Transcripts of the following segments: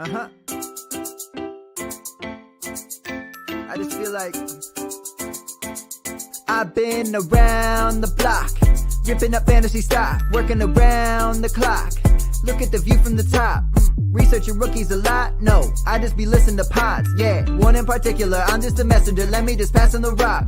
Uh-huh. I just feel like I've been around the block, ripping up fantasy stock, working around the clock. Look at the view from the top. Researching rookies a lot? No, I just be listening to pods. Yeah, one in particular, I'm just a messenger. Let me just pass on the rock.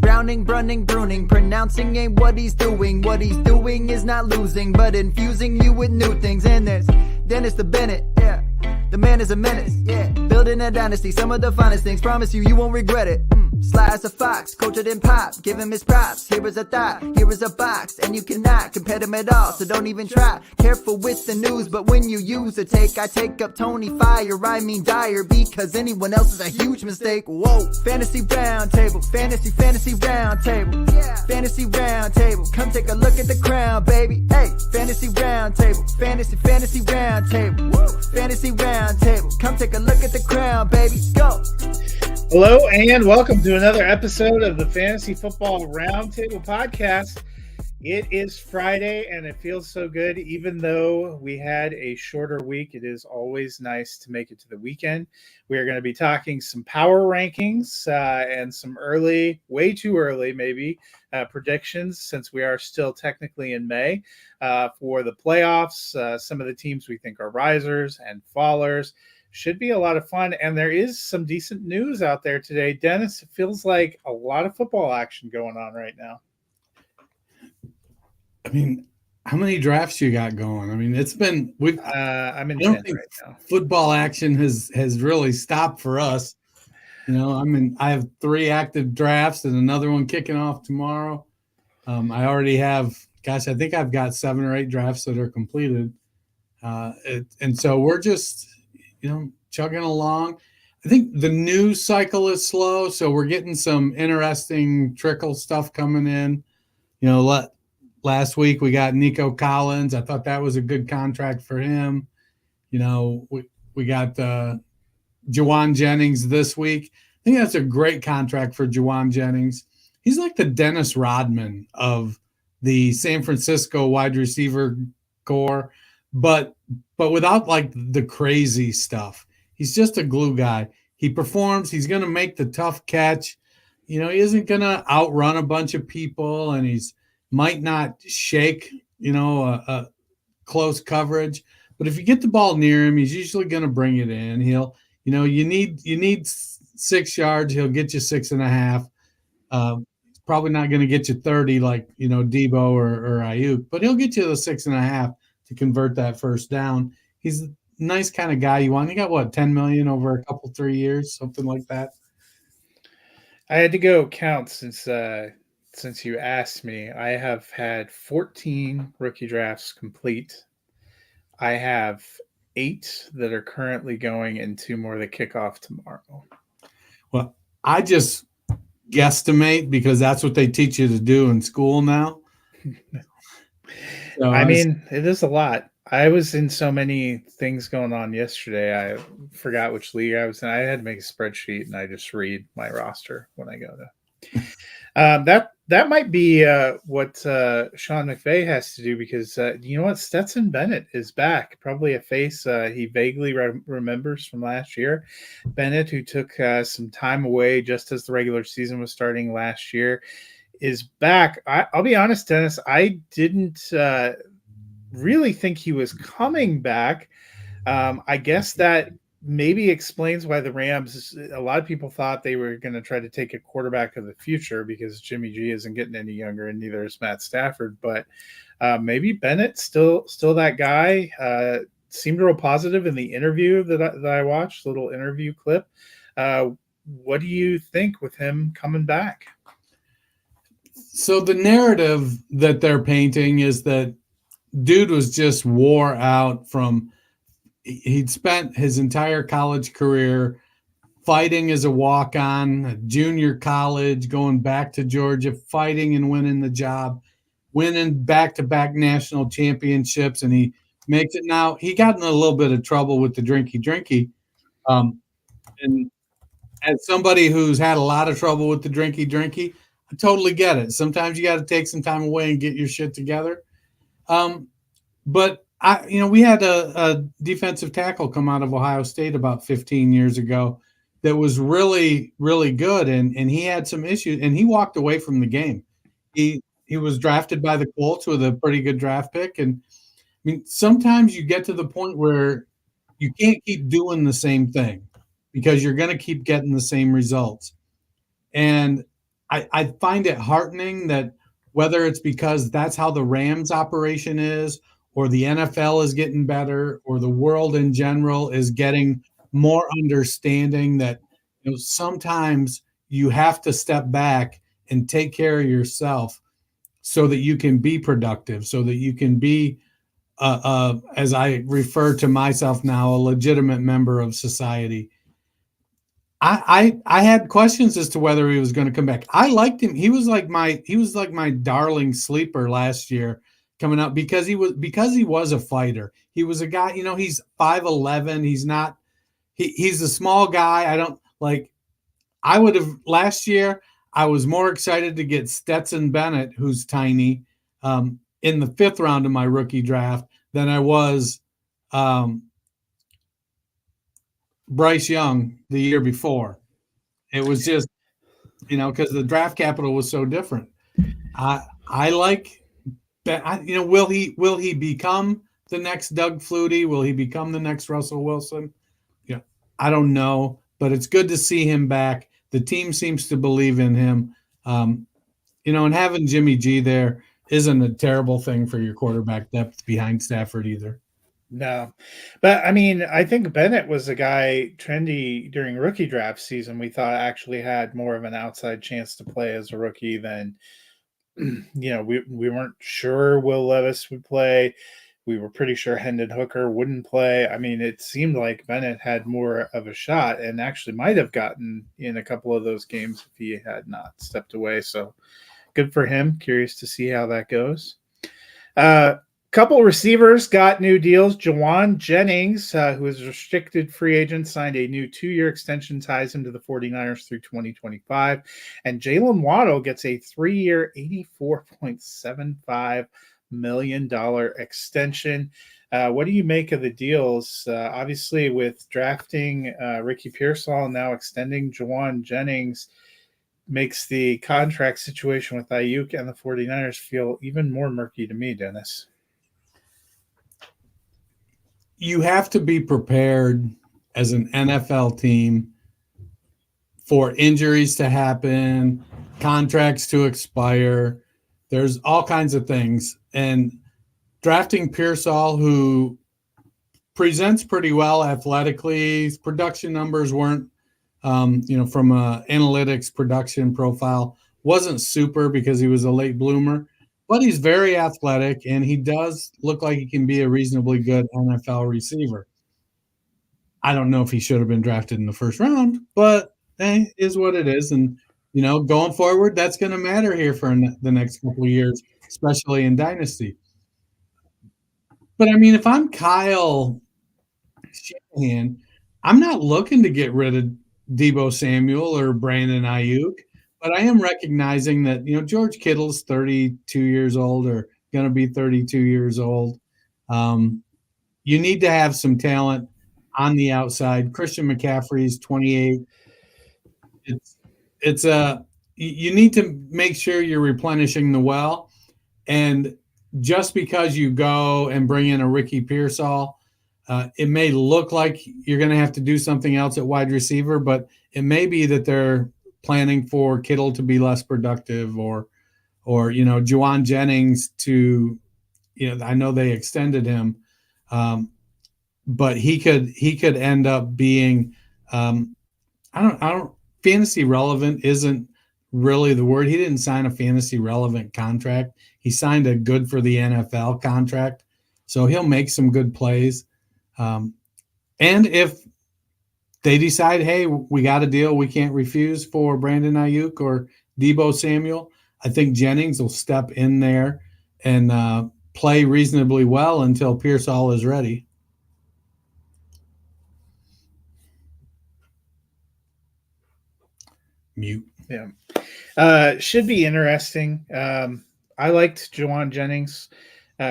Browning, Brunning, Bruning, pronouncing ain't what he's doing. What he's doing is not losing, but infusing you with new things. And there's Dennis the Bennett, yeah. The man is a menace, yeah. Building a dynasty, some of the finest things. Promise you, you won't regret it. Sly as a fox, cultured in pop. Give him his props. Here is a thought, here is a box, and you cannot compare them at all. So don't even try. Careful with the news, but when you use a take, I take up Tony Fire. I mean Dyer, because anyone else is a huge mistake. Whoa, fantasy round table, fantasy round table, yeah. Fantasy round table. Come take a look at the crown, baby. Hey, fantasy round table, fantasy round table, woo. Fantasy round table. Come take a look at the crown, baby. Go. Hello and welcome to another episode of the Fantasy Football Roundtable Podcast. It is Friday and it feels so good. Even though we had a shorter week, it is always nice to make it to the weekend. We are going to be talking some power rankings and some early, way too early maybe, predictions since we are still technically in May for the playoffs. Some of the teams we think are risers and fallers. Should be a lot of fun, and there is some decent news out there today. Dennis, it feels like a lot of football action going on right now. I mean, how many drafts you got going? I mean, it's been I'm in 10 right now. Football action has really stopped for us. You know, I have 3 active drafts and another one kicking off tomorrow. I already have, I think I've got 7 or 8 drafts that are completed, and so we're just, chugging along. I think the news cycle is slow, so we're getting some interesting trickle stuff coming in. Last week we got Nico Collins. I thought that was a good contract for him. We got Jauan Jennings this week. I think that's a great contract for Jauan Jennings. He's like the Dennis Rodman of the San Francisco wide receiver core, but without like the crazy stuff. He's just a glue guy. He performs. He's going to make the tough catch. He isn't going to outrun a bunch of people, and he's might not shake, a close coverage. But if you get the ball near him, he's usually going to bring it in. He'll, you need 6 yards. He'll get you 6.5. He's probably not going to get you 30 like, Debo or Ayuk, but he'll get you the 6.5 to convert that first down. He's a nice kind of guy you want. He got what, 10 million over a couple, 3 years, something like that. I had to go count since you asked me. I have had 14 rookie drafts complete. I have 8 that are currently going and 2 more that kick off tomorrow. Well, I just guesstimate because that's what they teach you to do in school now. So it is a lot. I was in so many things going on yesterday. I forgot which league I was in. I had to make a spreadsheet, and I just read my roster when I go to. That might be what Sean McVay has to do because you know what? Stetson Bennett is back. Probably a face he vaguely remembers from last year. Bennett, who took some time away just as the regular season was starting last year, is back. I'll be honest, Dennis, I didn't really think he was coming back. I guess that maybe explains why the Rams, a lot of people thought they were going to try to take a quarterback of the future because Jimmy G isn't getting any younger and neither is Matt Stafford. But maybe Bennett's still that guy. Seemed real positive in the interview that I watched, little interview clip. What do you think with him coming back? So the narrative that they're painting is that dude was just wore out from he'd spent his entire college career fighting as a walk-on, junior college, going back to Georgia, fighting and winning the job, winning back-to-back national championships, and he makes it now. He got in a little bit of trouble with the drinky. And as somebody who's had a lot of trouble with the drinky, I totally get it. Sometimes you got to take some time away and get your shit together. But we had a defensive tackle come out of Ohio State about 15 years ago that was really, really good, and he had some issues, and he walked away from the game. He was drafted by the Colts with a pretty good draft pick, and I mean, sometimes you get to the point where you can't keep doing the same thing because you're going to keep getting the same results. And I find it heartening that whether it's because that's how the Rams operation is, or the NFL is getting better, or the world in general is getting more understanding that sometimes you have to step back and take care of yourself so that you can be productive, so that you can be as I refer to myself now, a legitimate member of society. I had questions as to whether he was going to come back. I liked him. He was like my darling sleeper last year coming up because he was a fighter. He was a guy, he's 5'11". He's a small guy. I would have last year, I was more excited to get Stetson Bennett, who's tiny, in the 5th round of my rookie draft than I was Bryce Young the year before. It was just, because the draft capital was so different. I like, will he become the next Doug Flutie? Will he become the next Russell Wilson? I don't know, but it's good to see him back. The team seems to believe in him. And having Jimmy G there isn't a terrible thing for your quarterback depth behind Stafford either. No, but I mean, I think Bennett was a guy trendy during rookie draft season. We thought actually had more of an outside chance to play as a rookie than, we weren't sure Will Levis would play. We were pretty sure Hendon Hooker wouldn't play. I mean, it seemed like Bennett had more of a shot and actually might have gotten in a couple of those games if he had not stepped away. So good for him. Curious to see how that goes. Couple receivers got new deals. Jawan Jennings, who is a restricted free agent, signed a new 2-year extension, ties him to the 49ers through 2025. And Jalen Waddle gets a 3-year, $84.75 million extension. What do you make of the deals? Obviously, with drafting Ricky Pearsall and now extending Jawan Jennings, makes the contract situation with Ayuk and the 49ers feel even more murky to me, Dennis. You have to be prepared as an NFL team for injuries to happen, contracts to expire. There's all kinds of things. And drafting Pearsall, who presents pretty well athletically, his production numbers weren't, from a analytics production profile, wasn't super because he was a late bloomer. But he's very athletic, and he does look like he can be a reasonably good NFL receiver. I don't know if he should have been drafted in the 1st round, but is what it is. And, going forward, that's going to matter here for the next couple of years, especially in Dynasty. But, I mean, if I'm Kyle Shanahan, I'm not looking to get rid of Deebo Samuel or Brandon Ayuk. But I am recognizing that, George Kittle's 32 years old or going to be 32 years old. You need to have some talent on the outside. Christian McCaffrey's 28. You need to make sure you're replenishing the well. And just because you go and bring in a Ricky Pearsall, it may look like you're going to have to do something else at wide receiver, but it may be that they're planning for Kittle to be less productive or Jawan Jennings to, I know they extended him, but he could end up being, fantasy relevant isn't really the word. He didn't sign a fantasy relevant contract. He signed a good for the NFL contract. So he'll make some good plays. And if they decide, hey, we got a deal we can't refuse for Brandon Ayuk or Deebo Samuel, I think Jennings will step in there and play reasonably well until Pearsall is ready. Mute. Yeah. Should be interesting. I liked Jawan Jennings.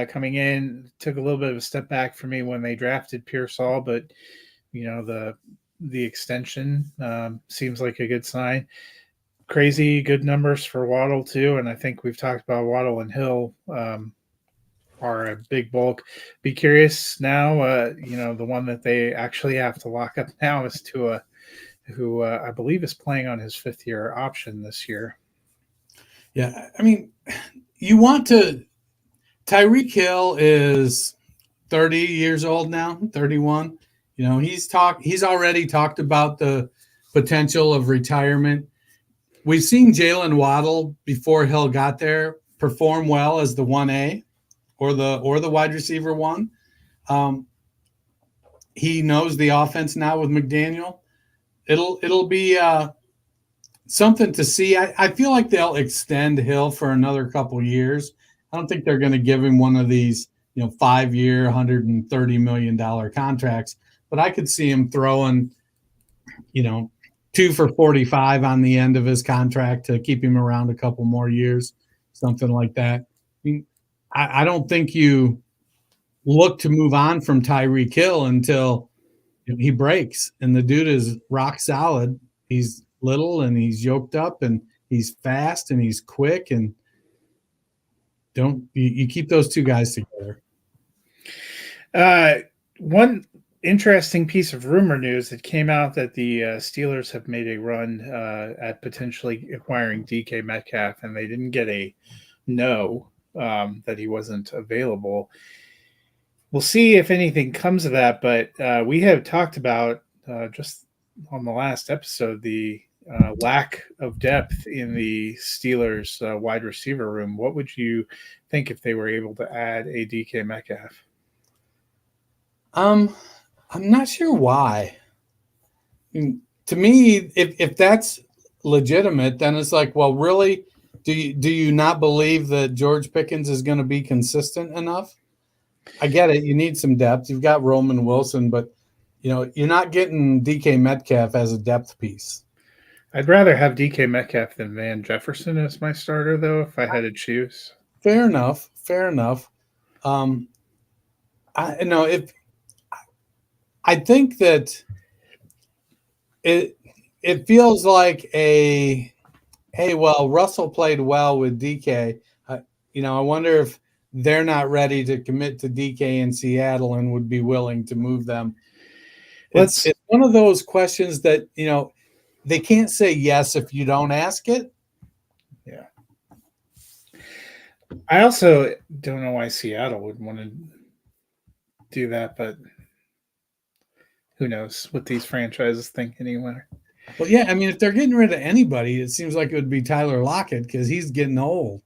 coming in. Took a little bit of a step back for me when they drafted Pearsall, but the extension seems like a good sign. Crazy good numbers for Waddle too, and I think we've talked about Waddle and Hill are a big bulk. Be curious now. The one that they actually have to lock up now is Tua, who I believe is playing on his 5th-year option this year. Yeah, I mean, you want to. Tyreek Hill is 30 years old now, 31. He's already talked about the potential of retirement. We've seen Jalen Waddle before Hill got there perform well as the 1A or the wide receiver 1. He knows the offense now with McDaniel. It'll be something to see. I feel like they'll extend Hill for another couple years. I don't think they're going to give him one of these 5-year, $130 million contracts, but I could see him throwing 2 for 45 on the end of his contract to keep him around a couple more years, something like that. I don't think you look to move on from Tyreek Hill until he breaks, and the dude is rock solid. He's little and he's yoked up and he's fast and he's quick, and you keep those two guys together. One interesting piece of rumor news that came out that the Steelers have made a run at potentially acquiring DK Metcalf, and they didn't get a no that he wasn't available. We'll see if anything comes of that, but we have talked about just on the last episode the lack of depth in the Steelers wide receiver room. What would you think if they were able to add a DK Metcalf? I'm not sure why. To me, if that's legitimate, then it's like, well, really, do you not believe that George Pickens is going to be consistent enough? I get it. You need some depth. You've got Roman Wilson, but you're not getting DK Metcalf as a depth piece. I'd rather have DK Metcalf than Van Jefferson as my starter, though, if I had to choose. Fair enough. I think that it feels like Russell played well with DK. I wonder if they're not ready to commit to DK in Seattle and would be willing to move them. It's one of those questions that, they can't say yes if you don't ask it. Yeah. I also don't know why Seattle would want to do that, but who knows what these franchises think anyway. Well, yeah, I mean, if they're getting rid of anybody, it seems like it would be Tyler Lockett because he's getting old.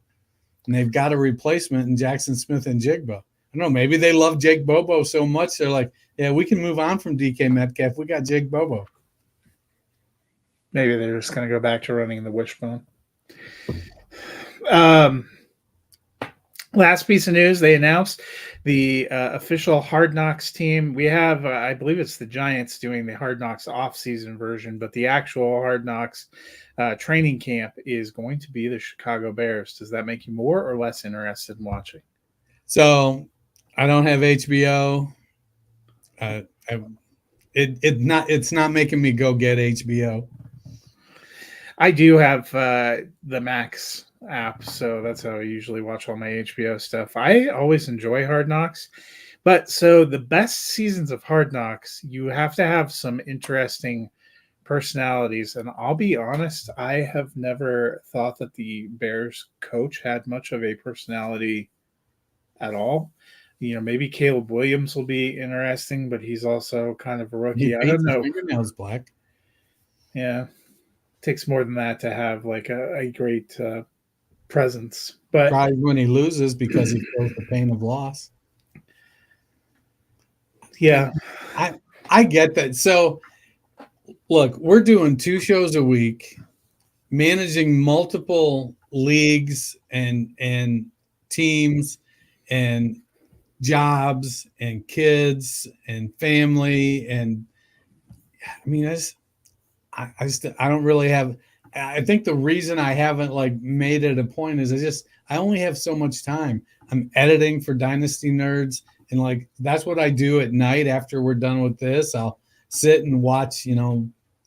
And they've got a replacement in Jackson Smith and Jigba. I don't know, maybe they love Jake Bobo so much, they're like, yeah, we can move on from DK Metcalf. We got Jake Bobo. Maybe they're just going to go back to running the wishbone. Last piece of news, they announced the official Hard Knocks team. We have, I believe it's the Giants doing the Hard Knocks off-season version, but the actual Hard Knocks training camp is going to be the Chicago Bears. Does that make you more or less interested in watching? So I don't have HBO. It's not making me go get HBO. I do have the Max app, so that's how I usually watch all my HBO stuff. I always enjoy Hard Knocks, but so the best seasons of Hard Knocks, you have to have some interesting personalities, and I'll be honest, I have never thought that the Bears coach had much of a personality at all. Maybe Caleb Williams will be interesting, but he's also kind of a rookie. I don't know. His fingernails black. Yeah. Takes more than that to have like a great presence. But cries when he loses because he feels the pain of loss. Yeah. I get that. So look, we're doing 2 shows a week, managing multiple leagues and teams and jobs and kids and family. And I mean, I don't really have I think the reason I haven't like made it a point is I only have so much time. I'm editing for Dynasty Nerds, and like that's what I do at night after we're done with this. I'll sit and watch,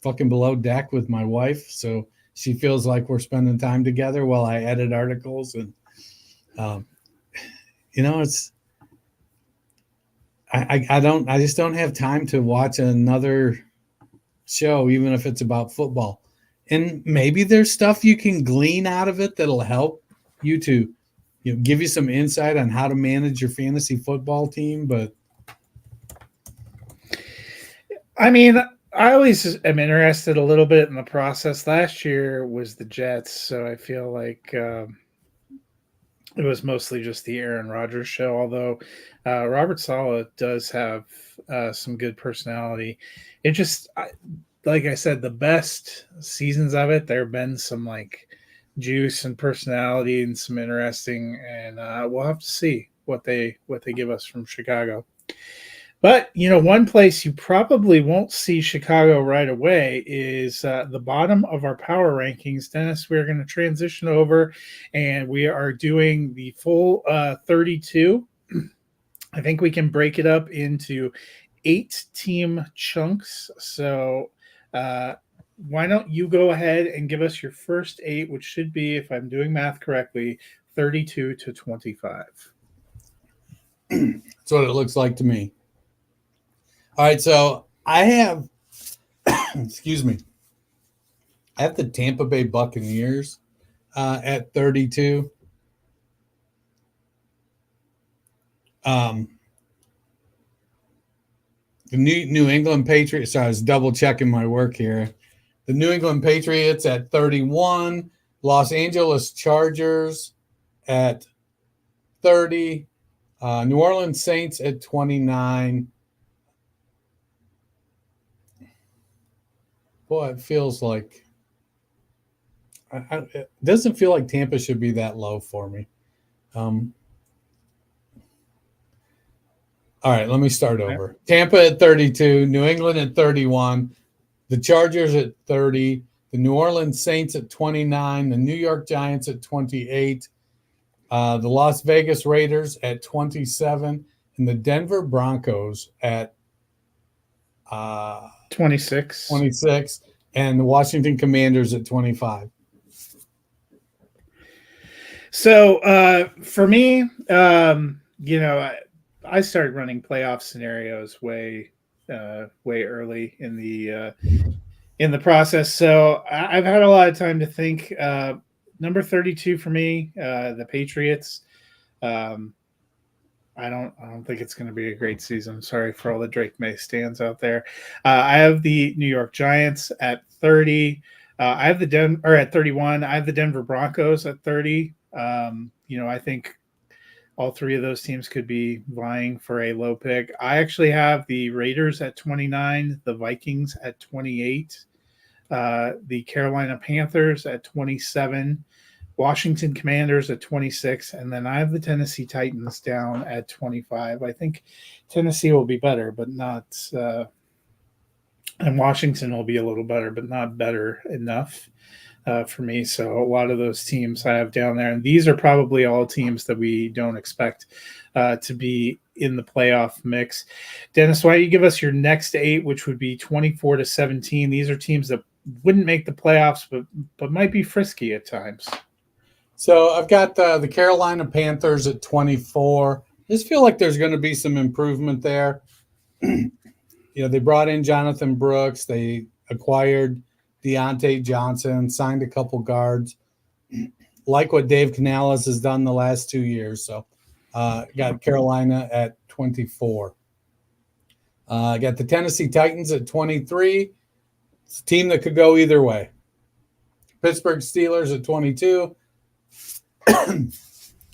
fucking Below Deck with my wife, so she feels like we're spending time together while I edit articles. And it's I just don't have time to watch another show, even if it's about football. And maybe there's stuff you can glean out of it that'll help you to, give you some insight on how to manage your fantasy football team. But I mean, I always am interested a little bit in the process. Last year was the Jets, so I feel like it was mostly just the Aaron Rodgers show, although Robert Saleh does have some good personality. It just, like I said, the best seasons of it, there have been some like juice and personality and some interesting, and we'll have to see what they give us from Chicago. But, one place you probably won't see Chicago right away is the bottom of our power rankings. Dennis, we're going to transition over, and we are doing the full 32. I think we can break it up into 8-team chunks. So why don't you go ahead and give us your first 8, which should be, if I'm doing math correctly, 32 to 25. That's what it looks like to me. All right, so I have, excuse me, I have the Tampa Bay Buccaneers at 32. The New England Patriots, sorry, I was double checking my work here. The New England Patriots at 31, Los Angeles Chargers at 30, New Orleans Saints at 29. Boy, it feels like it doesn't feel like Tampa should be that low for me. All right, let me start over. Tampa at 32, New England at 31, the Chargers at 30, the New Orleans Saints at 29, the New York Giants at 28, the Las Vegas Raiders at 27, and the Denver Broncos at 26, and the Washington Commanders at 25. So for me, I started running playoff scenarios way early in the process. So I've had a lot of time to think. Number 32 for me, the Patriots. I don't think it's going to be a great season. Sorry for all the Drake May stands out there. I have the New York Giants at 30. I have at 31. I have the Denver Broncos at 30. I think all three of those teams could be vying for a low pick. I actually have the Raiders at 29, the Vikings at 28, the Carolina Panthers at 27, Washington Commanders at 26, and then I have the Tennessee Titans down at 25. I think Tennessee will be better, but not and Washington will be a little better, but not better enough for me. So a lot of those teams I have down there, and these are probably all teams that we don't expect to be in the playoff mix. Dennis, why don't you give us your next 8, which would be 24 to 17. These are teams that wouldn't make the playoffs, but might be frisky at times. So I've got the Carolina Panthers at 24. I just feel like there's going to be some improvement there. They brought in Jonathan Brooks. They acquired Deontay Johnson, signed a couple guards. Like what Dave Canales has done the last 2 years. So got Carolina at 24. I got the Tennessee Titans at 23. It's a team that could go either way. Pittsburgh Steelers at 22.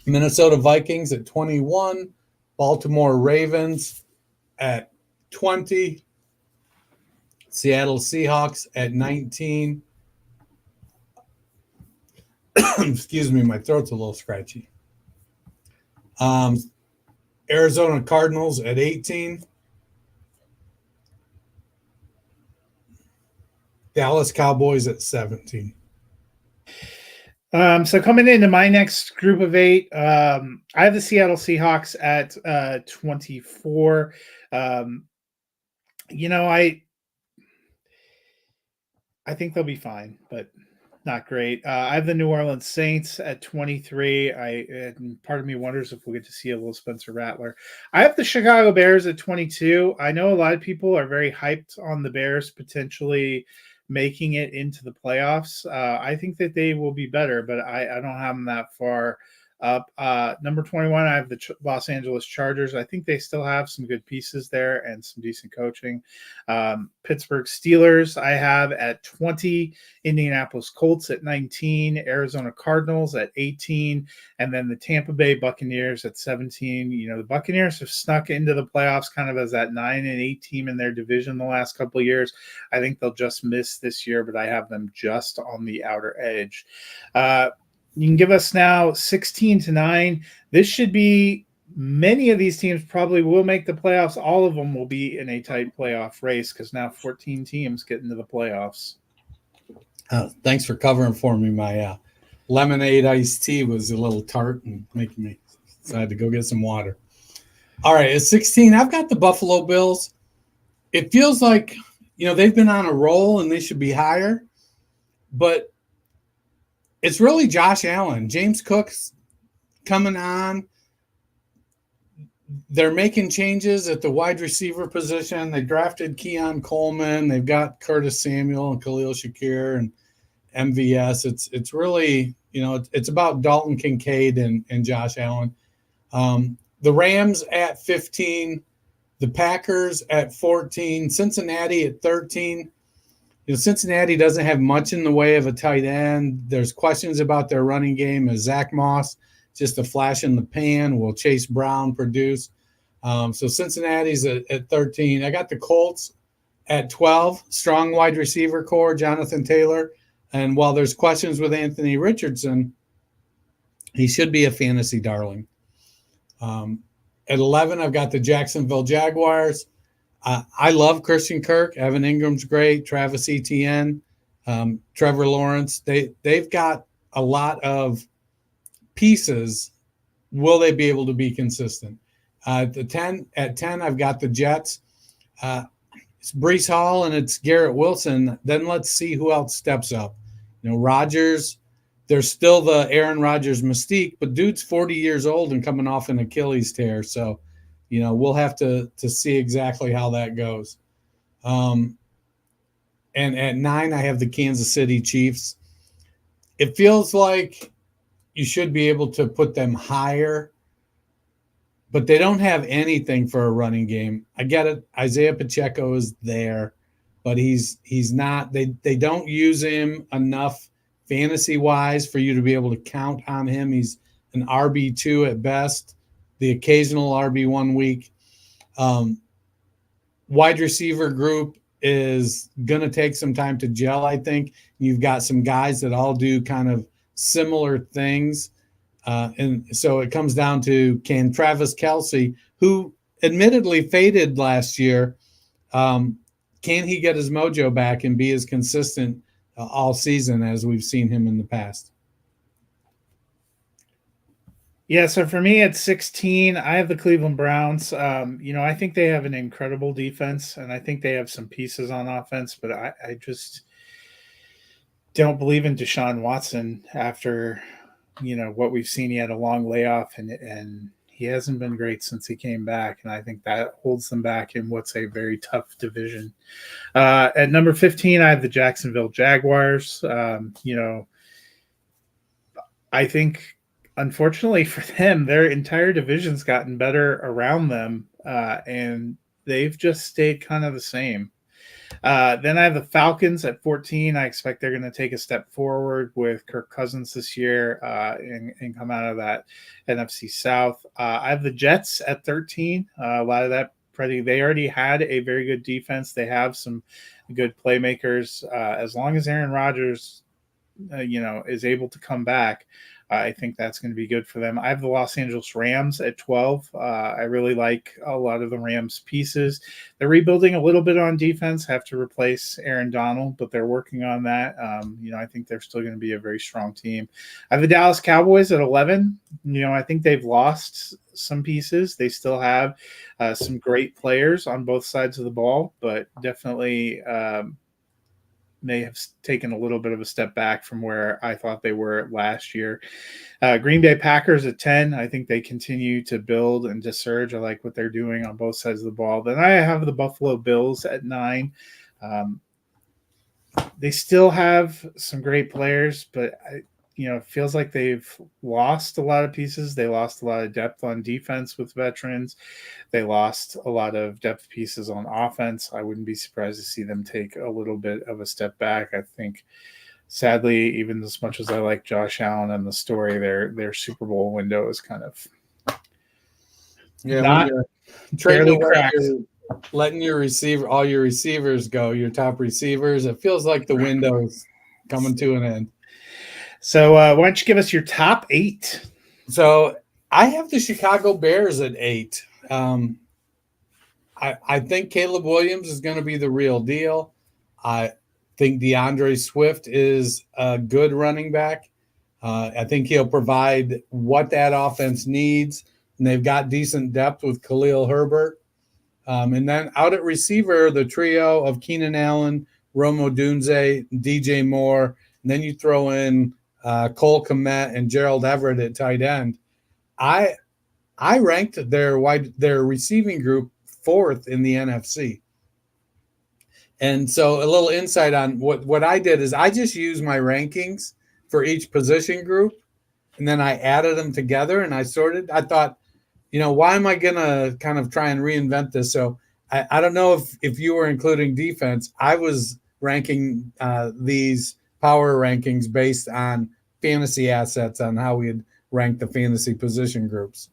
Minnesota Vikings at 21. Baltimore Ravens at 20. Seattle Seahawks at 19. Excuse me, my throat's a little scratchy. Arizona Cardinals at 18. Dallas Cowboys at 17. So coming into my next group of 8, I have the Seattle Seahawks at 24. Um, you know, I think they'll be fine, but not great. I have the New Orleans Saints at 23. And part of me wonders if we'll get to see a little Spencer Rattler. I have the Chicago Bears at 22. I know a lot of people are very hyped on the Bears potentially making it into the playoffs. I think that they will be better, but I don't have them that far up. Number 21, I have the Los Angeles Chargers. I think they still have some good pieces there and some decent coaching. Pittsburgh Steelers, I have at 20. Indianapolis Colts at 19, Arizona Cardinals at 18, and then the Tampa Bay Buccaneers at 17. You know, the Buccaneers have snuck into the playoffs kind of as that 9-8 team in their division the last couple of years. I think they'll just miss this year, but I have them just on the outer edge. You can give us now 16-9. This should be many of these teams probably will make the playoffs. All of them will be in a tight playoff race because now 14 teams get into the playoffs. Thanks for covering for me. My lemonade iced tea was a little tart and making me so I had to go get some water. All right, at 16, I've got the Buffalo Bills. It feels like, they've been on a roll and they should be higher, but it's really Josh Allen. James Cook's coming on. They're making changes at the wide receiver position. They drafted Keon Coleman. They've got Curtis Samuel and Khalil Shakir and MVS. It's really, it's about Dalton Kincaid and Josh Allen. The Rams at 15, the Packers at 14, Cincinnati at 13. Cincinnati doesn't have much in the way of a tight end. There's questions about their running game. Is Zach Moss just a flash in the pan? Will Chase Brown produce? So Cincinnati's at 13. I got the Colts at 12. Strong wide receiver core, Jonathan Taylor. And while there's questions with Anthony Richardson, he should be a fantasy darling. At 11, I've got the Jacksonville Jaguars. I love Christian Kirk. Evan Ingram's great. Travis Etienne, Trevor Lawrence. They've got a lot of pieces. Will they be able to be consistent? At 10, I've got the Jets. It's Breece Hall and it's Garrett Wilson. Then let's see who else steps up. Rodgers. There's still the Aaron Rodgers mystique, but dude's 40 years old and coming off an Achilles tear. So, we'll have to see exactly how that goes. And at 9, I have the Kansas City Chiefs. It feels like you should be able to put them higher, but they don't have anything for a running game. I get it. Isaiah Pacheco is there, but he's not. They don't use him enough fantasy-wise for you to be able to count on him. He's an RB2 at best, the occasional RB1 week. Wide receiver group is going to take some time to gel, I think. You've got some guys that all do kind of similar things. And so it comes down to, can Travis Kelce, who admittedly faded last year, can he get his mojo back and be as consistent all season as we've seen him in the past? Yeah, so for me at 16, I have the Cleveland Browns. I think they have an incredible defense, and I think they have some pieces on offense, but I just don't believe in Deshaun Watson after, what we've seen. He had a long layoff, and he hasn't been great since he came back, and I think that holds them back in what's a very tough division. At number 15, I have the Jacksonville Jaguars. I think, unfortunately for them, their entire division's gotten better around them, and they've just stayed kind of the same. Then I have the Falcons at 14. I expect they're going to take a step forward with Kirk Cousins this year and come out of that NFC South. I have the Jets at 13. A lot of that they already had a very good defense. They have some good playmakers. As long as Aaron Rodgers, is able to come back, I think that's going to be good for them. I have the Los Angeles Rams at 12. I really like a lot of the Rams pieces. They're rebuilding a little bit on defense, have to replace Aaron Donald, but they're working on that. I think they're still going to be a very strong team. I have the Dallas Cowboys at 11. I think they've lost some pieces. They still have some great players on both sides of the ball, but definitely may have taken a little bit of a step back from where I thought they were last year. Green Bay Packers at 10. I think they continue to build and to surge. I like what they're doing on both sides of the ball. Then I have the Buffalo Bills at 9. They still have some great players, but it feels like they've lost a lot of pieces. They lost a lot of depth on defense with veterans. They lost a lot of depth pieces on offense. I wouldn't be surprised to see them take a little bit of a step back. I think, sadly, even as much as I like Josh Allen and the story, their Super Bowl window is kind of not barely cracked. Letting all your receivers go, your top receivers. It feels like the window is coming to an end. So why don't you give us your top 8? So I have the Chicago Bears at 8. I think Caleb Williams is going to be the real deal. I think DeAndre Swift is a good running back. I think he'll provide what that offense needs. And they've got decent depth with Khalil Herbert. And then out at receiver, the trio of Keenan Allen, Rome Odunze, DJ Moore. And then you throw in Cole Kmet and Gerald Everett at tight end. I ranked their receiving group 4th in the NFC. And so a little insight on what I did is I just used my rankings for each position group, and then I added them together and I sorted. I thought, why am I going to kind of try and reinvent this? So I don't know if you were including defense. I was ranking these power rankings based on fantasy assets on how we'd rank the fantasy position groups.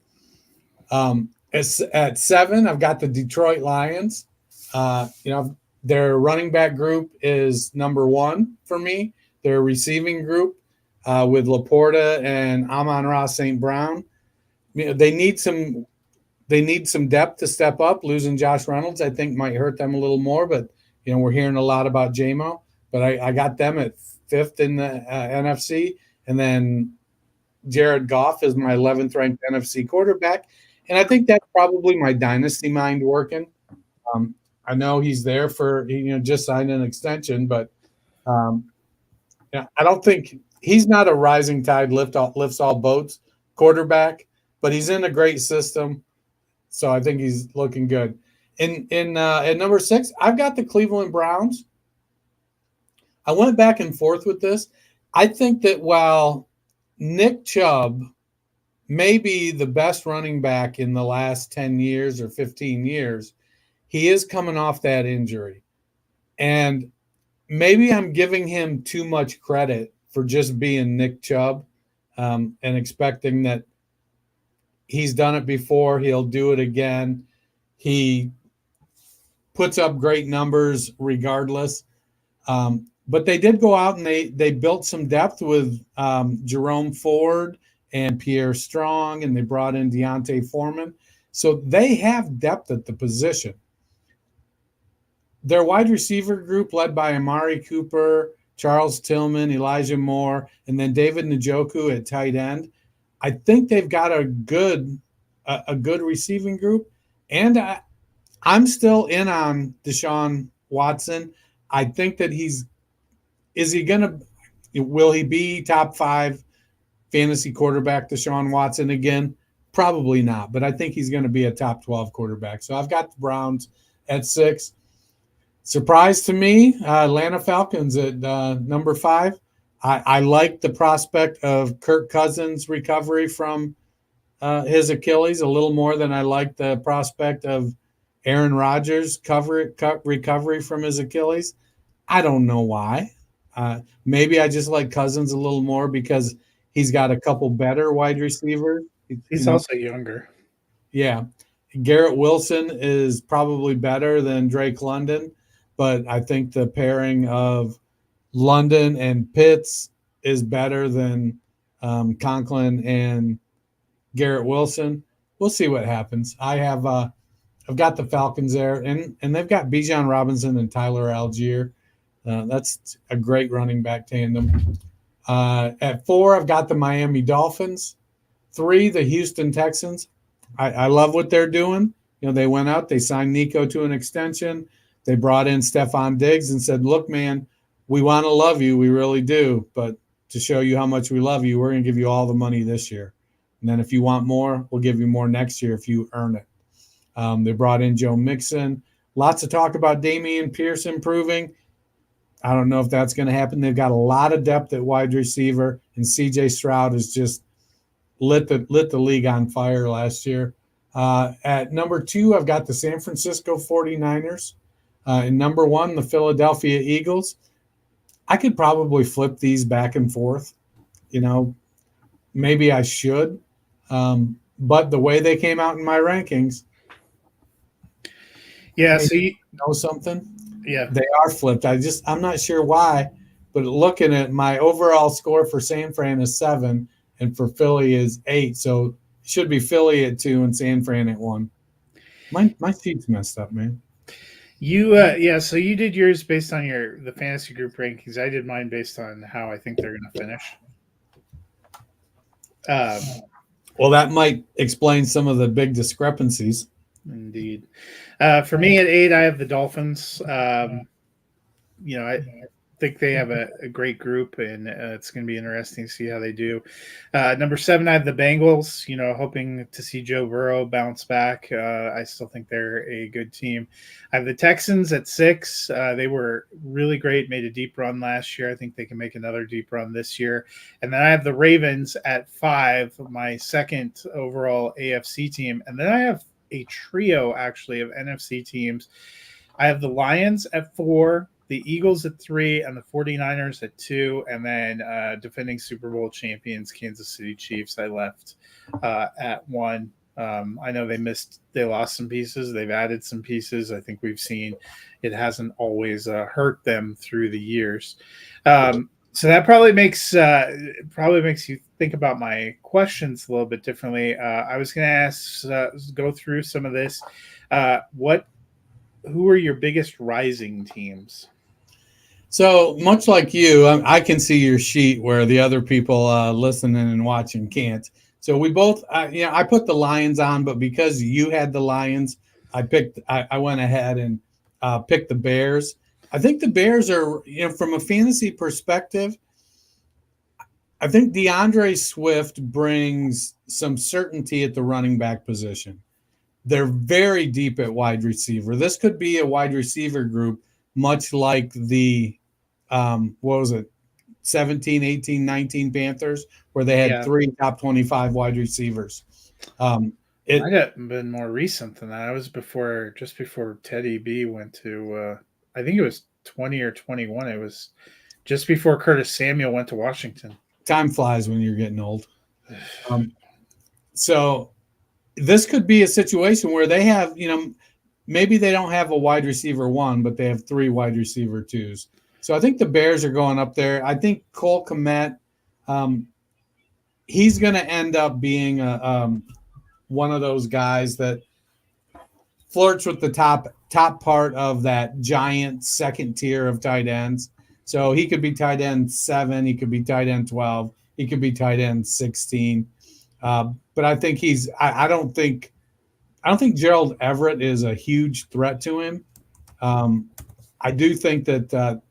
At 7, I've got the Detroit Lions. Their running back group is number 1 for me. Their receiving group with Laporta and Amon-Ra St. Brown. They need some depth to step up. Losing Josh Reynolds, I think, might hurt them a little more. But we're hearing a lot about JMO. But I got them at 5th in the NFC, and then Jared Goff is my 11th ranked NFC quarterback, and I think that's probably my dynasty mind working. I know he's there for just signed an extension, but I don't think he's not a rising tide lifts all boats quarterback, but he's in a great system, so I think he's looking good. At number 6, I've got the Cleveland Browns. I went back and forth with this. I think that while Nick Chubb may be the best running back in the last 10 years or 15 years, he is coming off that injury. And maybe I'm giving him too much credit for just being Nick Chubb and expecting that he's done it before, he'll do it again. He puts up great numbers regardless. But they did go out and they built some depth with Jerome Ford and Pierre Strong, and they brought in Deontay Foreman. So they have depth at the position. Their wide receiver group, led by Amari Cooper, Charles Tillman, Elijah Moore, and then David Njoku at tight end, I think they've got a good receiving group. And I'm still in on Deshaun Watson. I think that will he be top 5 fantasy quarterback, Deshaun Watson again? Probably not, but I think he's going to be a top 12 quarterback. So I've got the Browns at 6. Surprise to me, Atlanta Falcons at number 5. I like the prospect of Kirk Cousins' recovery from his Achilles a little more than I like the prospect of Aaron Rodgers' recovery from his Achilles. I don't know why. Maybe I just like Cousins a little more because he's got a couple better wide receivers. He's also younger. Yeah. Garrett Wilson is probably better than Drake London, but I think the pairing of London and Pitts is better than Conklin and Garrett Wilson. We'll see what happens. I've got the Falcons there, and they've got Bijan Robinson and Tyler Algier. That's a great running back tandem. At 4, I've got the Miami Dolphins. 3, the Houston Texans. I love what they're doing. They went out, they signed Nico to an extension. They brought in Stephon Diggs and said, look, man, we want to love you. We really do. But to show you how much we love you, we're going to give you all the money this year. And then if you want more, we'll give you more next year if you earn it. They brought in Joe Mixon. Lots of talk about Dameon Pierce improving. I don't know if that's going to happen. They've got a lot of depth at wide receiver, and C.J. Stroud has just lit the league on fire last year. At number 2, I've got the San Francisco 49ers. And number 1, the Philadelphia Eagles. I could probably flip these back and forth. Maybe I should. But the way they came out in my rankings, so you know something? Yeah, they are flipped. I'm not sure why, but looking at my overall score for San Fran is 7 and for Philly is 8. So it should be Philly at 2 and San Fran at 1. My sheet's messed up, man. So you did yours based on the fantasy group rankings. I did mine based on how I think they're going to finish. Well, that might explain some of the big discrepancies. Indeed. For me at 8, I have the Dolphins. I think they have a great group, and it's going to be interesting to see how they do. Number 7, I have the Bengals, hoping to see Joe Burrow bounce back. I still think they're a good team. I have the Texans at 6. They were really great, made a deep run last year. I think they can make another deep run this year. And then I have the Ravens at 5, my second overall AFC team. And then I have a trio, actually, of NFC teams. I have the Lions at 4, the Eagles at 3, and the 49ers at 2, and then defending Super Bowl champions Kansas City Chiefs I left at 1. I know they lost some pieces. They've added some pieces. I think we've seen it hasn't always hurt them through the years. So that probably makes you think about my questions a little bit differently. I was going to go through some of this. Who are your biggest rising teams? So much like you, I can see your sheet where the other people listening and watching can't. So we both, I put the Lions on, but because you had the Lions, I went ahead and picked the Bears. I think the Bears are, from a fantasy perspective, I think DeAndre Swift brings some certainty at the running back position. They're very deep at wide receiver. This could be a wide receiver group, much like the, 17, 18, 19 Panthers, where they had 3 top 25 wide receivers. It might have been more recent than that. It was just before Teddy B went to, I think it was 20 or 21. It was just before Curtis Samuel went to Washington. Time flies when you're getting old. So this could be a situation where they have, maybe they don't have a wide receiver 1, but they have 3 wide receiver 2s. So I think the Bears are going up there. I think Cole Kmet, he's going to end up being one of those guys that flirts with the top part of that giant second tier of tight ends. So he could be tight end 7, he could be tight end 12, he could be tight end 16. But I think I don't think Gerald Everett is a huge threat to him. I do think that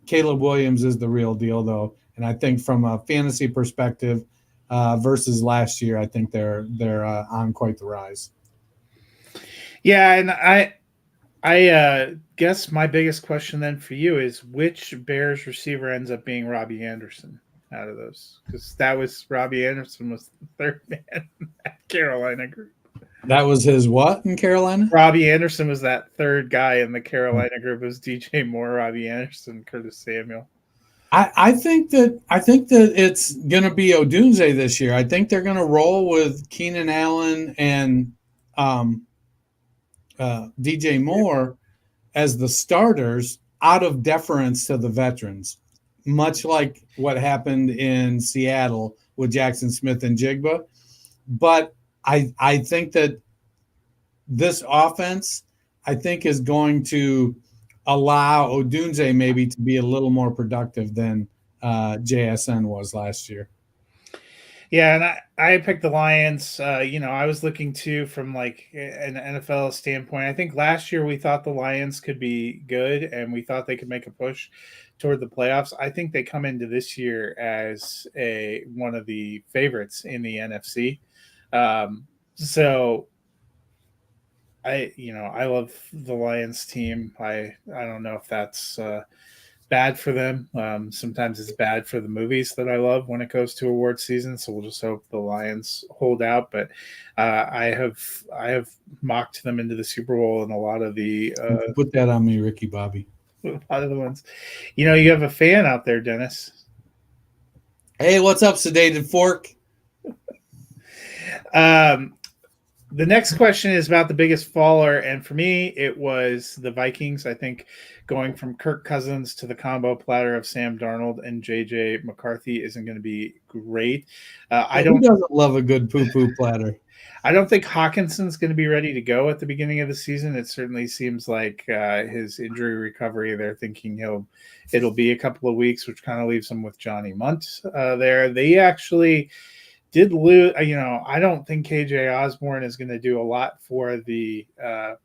Caleb Williams is the real deal, though, and I think from a fantasy perspective versus last year, I think they're on quite the rise. Yeah, and I guess my biggest question then for you is which Bears receiver ends up being Robbie Anderson out of those? Because Robbie Anderson was the third man in that Carolina group. That was his what in Carolina? Robbie Anderson was that third guy in the Carolina group. It was DJ Moore, Robbie Anderson, Curtis Samuel. I think that it's going to be Odunze this year. I think they're going to roll with Keenan Allen and DJ Moore as the starters out of deference to the veterans, much like what happened in Seattle with Jackson Smith and Jigba. But I think that this offense, I think, is going to allow Odunze maybe to be a little more productive than JSN was last year. Yeah, and I picked the Lions. I was looking too from like an NFL standpoint. I think last year we thought the Lions could be good and we thought they could make a push toward the playoffs. I think they come into this year as one of the favorites in the NFC. So I love the Lions team. I don't know if that's bad for them. Sometimes it's bad for the movies that I love when it goes to award season. So we'll just hope the Lions hold out. But I have mocked them into the Super Bowl in a lot of the put that on me, Ricky Bobby. A lot of the ones. You have a fan out there, Dennis. Hey, what's up, Sedated Fork? The next question is about the biggest faller, and for me, it was the Vikings. I think going from Kirk Cousins to the combo platter of Sam Darnold and JJ McCarthy isn't going to be great. Who doesn't love a good poo-poo platter? I don't think Hawkinson's going to be ready to go at the beginning of the season. It certainly seems like his injury recovery, they're thinking it'll be a couple of weeks, which kind of leaves him with Johnny Munt there. They actually did lose. I don't think KJ Osborne is going to do a lot for the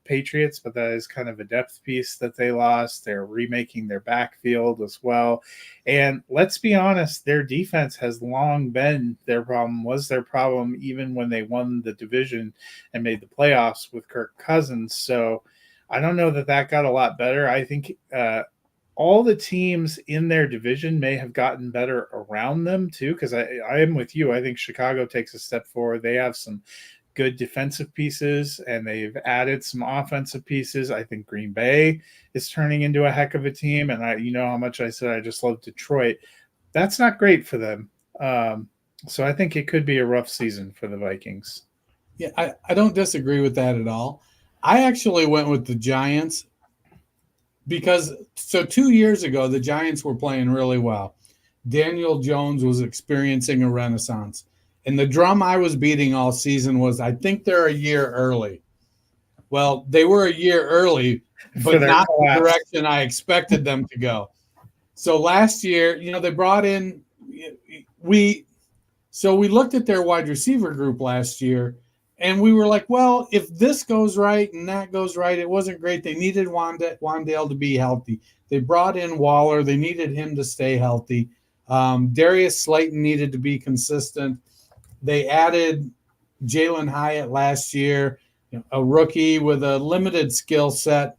Patriots, but that is kind of a depth piece that they lost. They're remaking their backfield as well. And let's be honest, their defense has long been their problem, even when they won the division and made the playoffs with Kirk Cousins. So I don't know that got a lot better. I think all the teams in their division may have gotten better around them too, because I am with you. I think Chicago takes a step forward. They have some good defensive pieces and they've added some offensive pieces. I think Green Bay is turning into a heck of a team. And how much I said I just love Detroit. That's not great for them. So I think it could be a rough season for the Vikings. Yeah, I don't disagree with that at all. I actually went with the Giants. Because 2 years ago, the Giants were playing really well. Daniel Jones was experiencing a renaissance. And the drum I was beating all season was, I think they're a year early. Well, they were a year early, but not the direction I expected them to go. So last year, they brought in we looked at their wide receiver group last year. And we were like, well, if this goes right and that goes right, it wasn't great. They needed Wan'Dale to be healthy. They brought in Waller. They needed him to stay healthy. Darius Slayton needed to be consistent. They added Jalen Hyatt last year, a rookie with a limited skill set.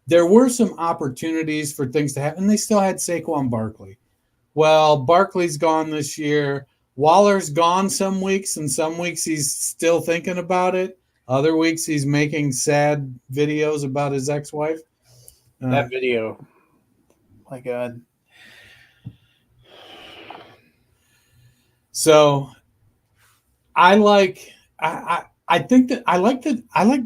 There were some opportunities for things to happen. They still had Saquon Barkley. Well, Barkley's gone this year. Waller's gone some weeks, and some weeks he's still thinking about it. Other weeks he's making sad videos about his ex-wife. That video, my God. So I like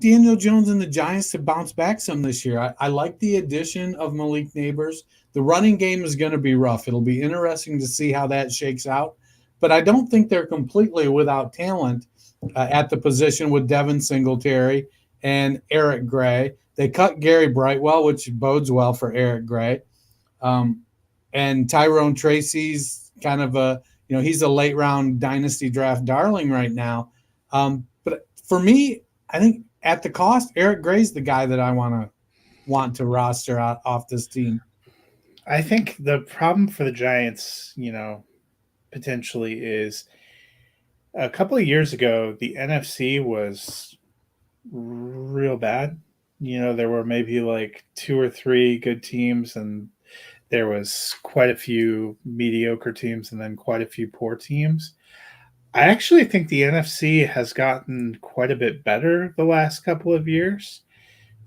Daniel Jones and the Giants to bounce back some this year. I like the addition of Malik Neighbors. The running game is going to be rough. It'll be interesting to see how that shakes out. But I don't think they're completely without talent at the position with Devin Singletary and Eric Gray. They cut Gary Brightwell, which bodes well for Eric Gray. And Tyrone Tracy's kind of he's a late round dynasty draft darling right now. But for me, I think at the cost, Eric Gray's the guy that I want to roster out off this team. I think the problem for the Giants, potentially is a couple of years ago, the NFC was real bad. There were maybe like 2 or 3 good teams and there was quite a few mediocre teams and then quite a few poor teams. I actually think the NFC has gotten quite a bit better the last couple of years.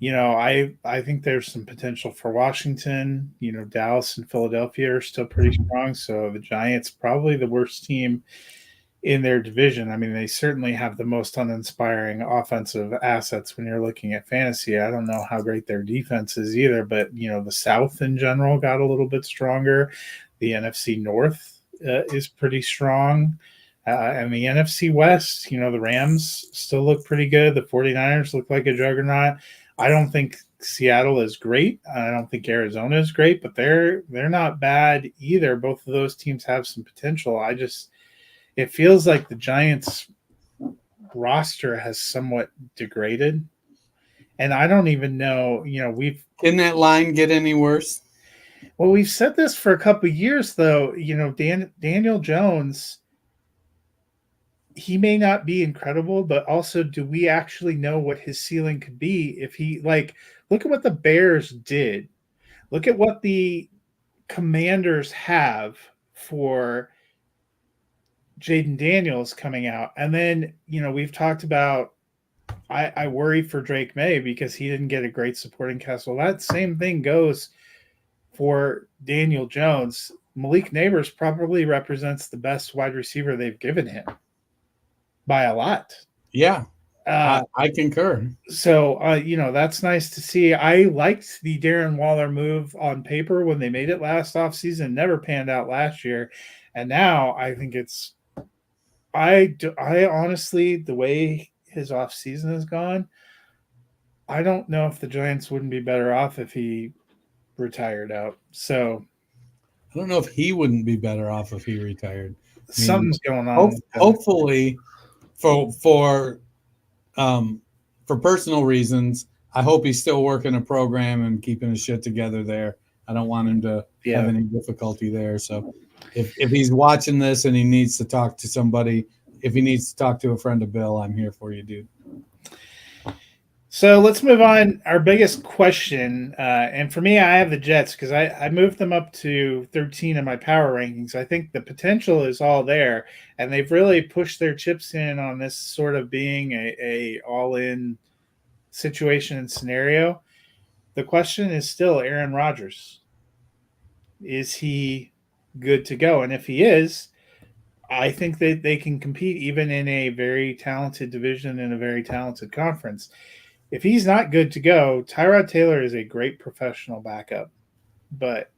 I think there's some potential for Washington. Dallas and Philadelphia are still pretty strong. So the Giants, probably the worst team in their division. I mean, they certainly have the most uninspiring offensive assets when you're looking at fantasy. I don't know how great their defense is either, but, the South in general got a little bit stronger. The NFC North is pretty strong. And the NFC West, the Rams still look pretty good. The 49ers look like a juggernaut. I don't think Seattle is great. I don't think Arizona is great, but they're not bad either. Both of those teams have some potential. It feels like the Giants roster has somewhat degraded. And I don't even know, Can that line get any worse? Well, we've said this for a couple of years, though. Daniel Jones, he may not be incredible, but also, do we actually know what his ceiling could be if he, look at what the Bears did. Look at what the Commanders have for Jaden Daniels coming out. And then, we've talked about, I worry for Drake May because he didn't get a great supporting cast. Well, that same thing goes for Daniel Jones. Malik Neighbors probably represents the best wide receiver they've given him by a lot. Yeah, I concur. So, that's nice to see. I liked the Darren Waller move on paper when they made it last offseason. Never panned out last year. And now I think I honestly, the way his offseason has gone, I don't know if the Giants wouldn't be better off if he retired out. So I don't know if he wouldn't be better off if he retired. Something's going on. Hopefully, for personal reasons, I hope he's still working a program and keeping his shit together there. I don't want him to have any difficulty there. So if he's watching this and he needs to talk to somebody, if he needs to talk to a friend of Bill, I'm here for you, dude. So let's move on. Our biggest question, and for me, I have the Jets because I moved them up to 13 in my power rankings. I think the potential is all there, and they've really pushed their chips in on this sort of being a all-in situation and scenario. The question is still Aaron Rodgers. Is he good to go? And if he is, I think that they can compete even in a very talented division in a very talented conference. If he's not good to go, Tyrod Taylor is a great professional backup. But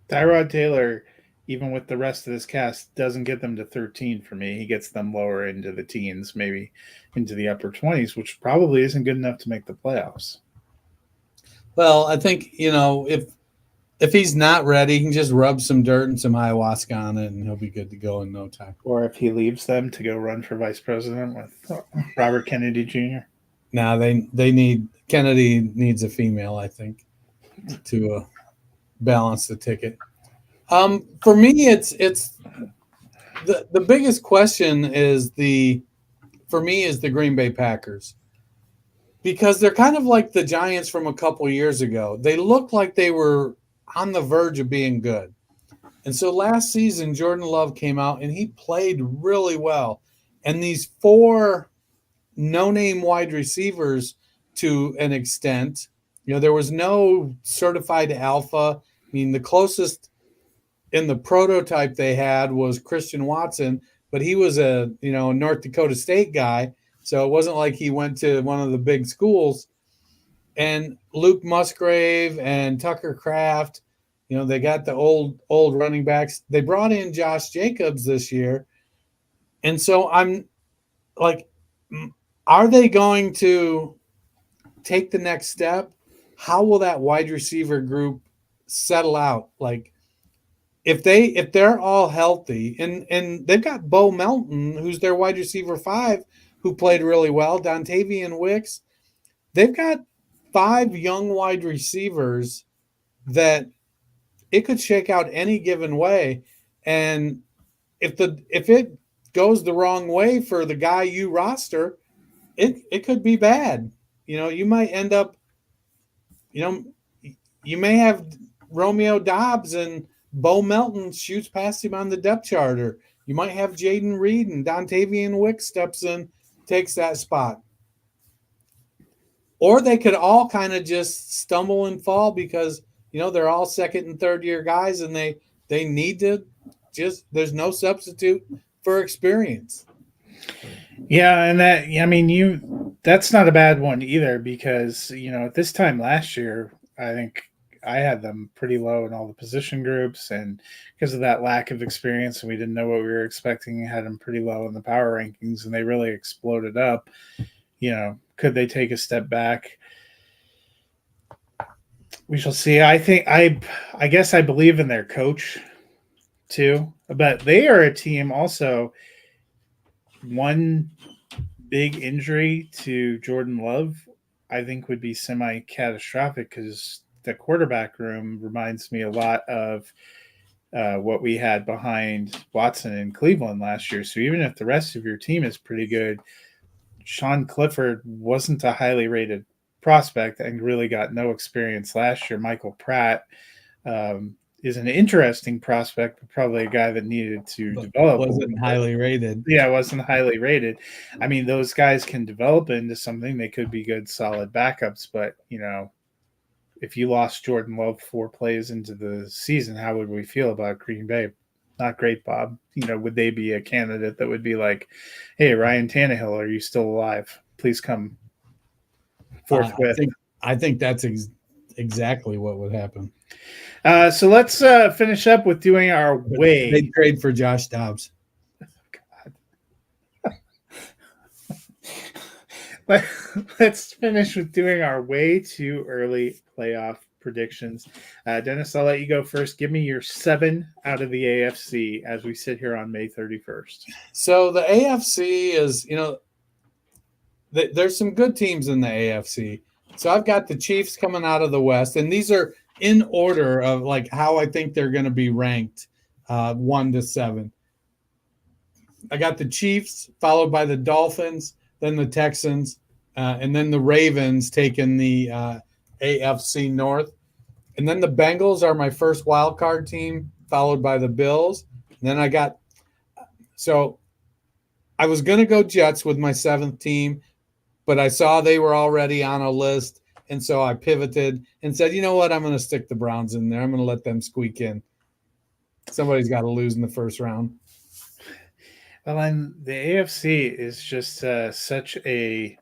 Tyrod Taylor, even with the rest of this cast, doesn't get them to 13 for me. He gets them lower into the teens, maybe into the upper 20s, which probably isn't good enough to make the playoffs. Well, I think, if he's not ready, he can just rub some dirt and some ayahuasca on it, and he'll be good to go in no time. Or if he leaves them to go run for vice president with Robert Kennedy Jr. Now Kennedy needs a female, I think, to balance the ticket. For me, it's the biggest question is the Green Bay Packers, because they're kind of like the Giants from a couple years ago. They looked like they were on the verge of being good. And so last season, Jordan Love came out and he played really well. And these four no-name wide receivers, to an extent, there was no certified alpha. I mean, the closest in the prototype they had was Christian Watson, but he was a North Dakota State guy, so it wasn't like he went to one of the big schools. And Luke Musgrave and Tucker Kraft, they got the old running backs. They brought in Josh Jacobs this year, and so I'm like, are they going to take the next step? How will that wide receiver group settle out? Like, if they're all healthy, and they've got Bo Melton, who's their wide receiver 5, who played really well, Dontavian Wicks. They've got 5 young wide receivers that it could shake out any given way. And if it goes the wrong way for the guy you roster, it could be bad. You might end up, you may have Romeo Doubs and Bo Melton shoots past him on the depth chart, or you might have Jaden Reed and Dontavian Wicks steps in, takes that spot. Or they could all kind of just stumble and fall because, they're all second and third year guys, and they need to there's no substitute for experience. Yeah, and that's not a bad one either, because at this time last year, I think I had them pretty low in all the position groups, and because of that lack of experience, and we didn't know what we were expecting, had them pretty low in the power rankings, and they really exploded up. Could they take a step back? We shall see. I guess I believe in their coach too, but they are a team also. One big injury to Jordan Love, I think, would be semi-catastrophic because the quarterback room reminds me a lot of what we had behind Watson in Cleveland last year. So even if the rest of your team is pretty good, Sean Clifford wasn't a highly rated prospect and really got no experience last year. Michael Pratt is an interesting prospect, but probably a guy that needed to develop. Wasn't highly rated. Yeah, wasn't highly rated. I mean, those guys can develop into something. They could be good, solid backups. But, if you lost Jordan Love 4 plays into the season, how would we feel about Green Bay? Not great, Bob. Would they be a candidate that would be like, hey, Ryan Tannehill, are you still alive? Please come forthwith. I think that's exactly what would happen. So let's finish up with doing our way. They trade for Josh Dobbs. Let's finish with doing our way too early playoff predictions. Dennis, I'll let you go first. Give me your 7 out of the AFC as we sit here on May 31st. So the AFC is, there's some good teams in the AFC. So I've got the Chiefs coming out of the West, and these are in order of like how I think they're going to be ranked, 1 to 7. I got the Chiefs, followed by the Dolphins, then the Texans, and then the Ravens taking the AFC North. And then the Bengals are my first wild card team, followed by the Bills. And then so I was going to go Jets with my 7th team, but I saw they were already on a list. And so I pivoted and said, you know what? I'm going to stick the Browns in there. I'm going to let them squeak in. Somebody's got to lose in the first round. Well, and the AFC is just such a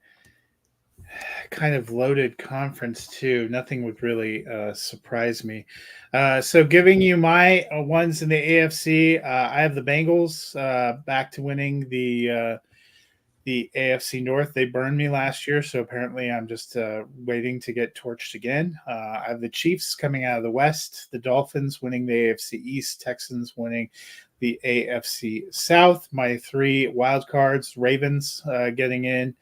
kind of loaded conference too. Nothing would really surprise me. So giving you my ones in the AFC, I have the Bengals back to winning the AFC North. They burned me last year, so apparently I'm just waiting to get torched again. I have the Chiefs coming out of the West, the Dolphins winning the AFC East, Texans winning the AFC South. My 3 wild cards: Ravens getting in,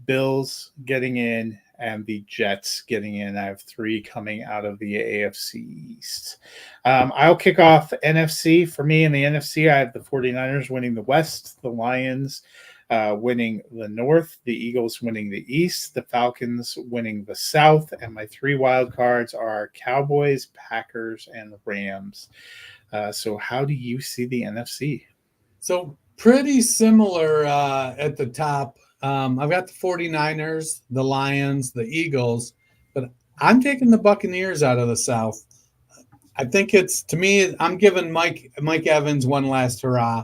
Bills getting in, and the Jets getting in. I have 3 coming out of the AFC East. I'll kick off NFC. For me in the NFC, I have the 49ers winning the West, the Lions winning the North, the Eagles winning the East, the Falcons winning the South, and my 3 wild cards are Cowboys, Packers, and Rams. So how do you see the NFC? So pretty similar at the top. I've got the 49ers, the Lions, the Eagles, but I'm taking the Buccaneers out of the South. I think I'm giving Mike Evans one last hurrah.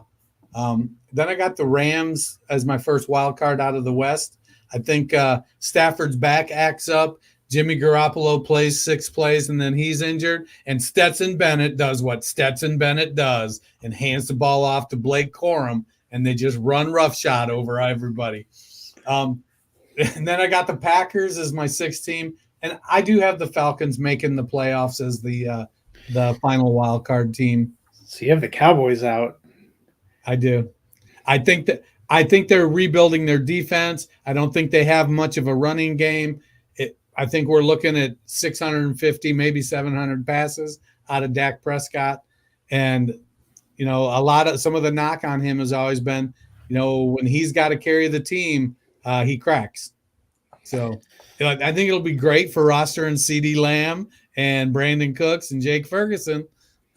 Then I got the Rams as my first wild card out of the West. I think Stafford's back acts up. Jimmy Garoppolo plays 6 plays, and then he's injured. And Stetson Bennett does what Stetson Bennett does and hands the ball off to Blake Corum, and they just run roughshod over everybody. And then I got the Packers as my 6th team, and I do have the Falcons making the playoffs as the final wild card team. So you have the Cowboys out. I do. I think they're rebuilding their defense. I don't think they have much of a running game. I think we're looking at 650, maybe 700 passes out of Dak Prescott. And, some of the knock on him has always been, when he's got to carry the team, he cracks. So I think it'll be great for roster and CeeDee Lamb and Brandon Cooks and Jake Ferguson,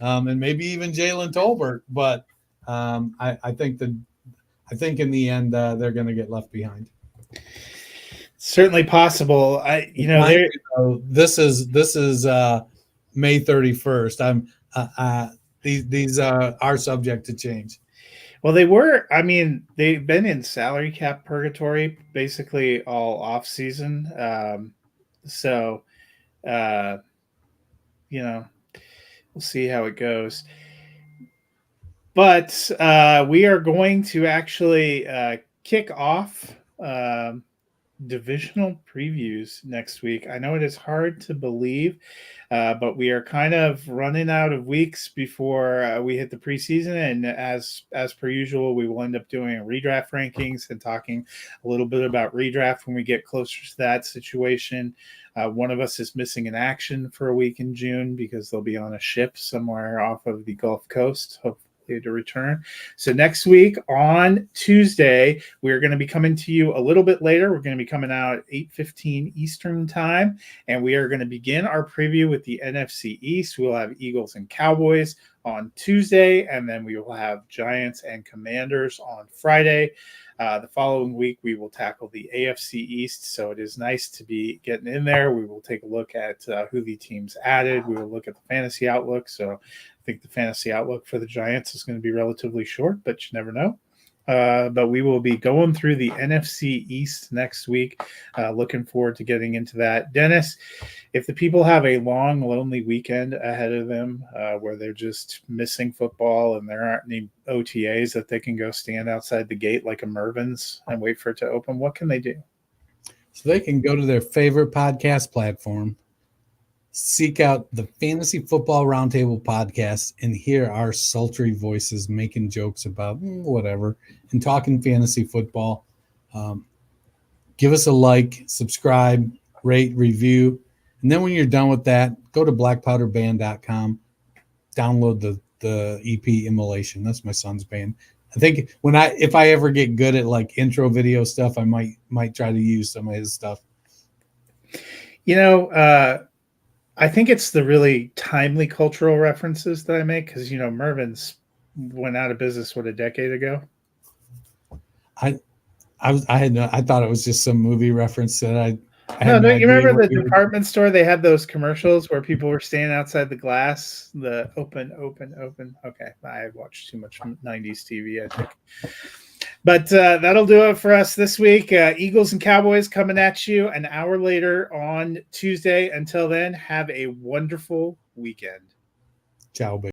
and maybe even Jalen Tolbert. But I think in the end they're going to get left behind. Certainly possible. This is May 31st. These are subject to change. Well, they've been in salary cap purgatory basically all off season. we'll see how it goes. But we are going to actually kick off divisional previews next week. I know it is hard to believe, but we are kind of running out of weeks before we hit the preseason. And as per usual, we will end up doing redraft rankings and talking a little bit about redraft when we get closer to that situation. One of us is missing in action for a week in June because they'll be on a ship somewhere off of the Gulf Coast, hopefully to return. So next week on Tuesday, we're going to be coming to you a little bit later. We're going to be coming out at 8:15 Eastern time, and we are going to begin our preview with the NFC East. We'll have Eagles and Cowboys on Tuesday, and then we will have Giants and Commanders on Friday. The following week, we will tackle the AFC East, so it is nice to be getting in there. We will take a look at who the teams added. We will look at the fantasy outlook. So I think the fantasy outlook for the Giants is going to be relatively short, but you never know. But we will be going through the NFC East next week. Looking forward to getting into that. Dennis, if the people have a long, lonely weekend ahead of them where they're just missing football and there aren't any OTAs that they can go stand outside the gate like a Mervin's and wait for it to open, what can they do? So they can go to their favorite podcast platform, seek out the Fantasy Football Roundtable podcast, and hear our sultry voices making jokes about whatever and talking fantasy football. Give us a like, subscribe, rate, review. And then when you're done with that, go to blackpowderband.com, download the EP Immolation. That's my son's band. I think if I ever get good at like intro video stuff, I might try to use some of his stuff. I think it's the really timely cultural references that I make because, Mervin's went out of business, a decade ago? I thought it was just some movie reference that I No, you remember the department store? They had those commercials where people were standing outside the glass, the open. Okay, I watched too much 90s TV, I think. But that'll do it for us this week. Eagles and Cowboys coming at you an hour later on Tuesday. Until then, have a wonderful weekend. Ciao, baby.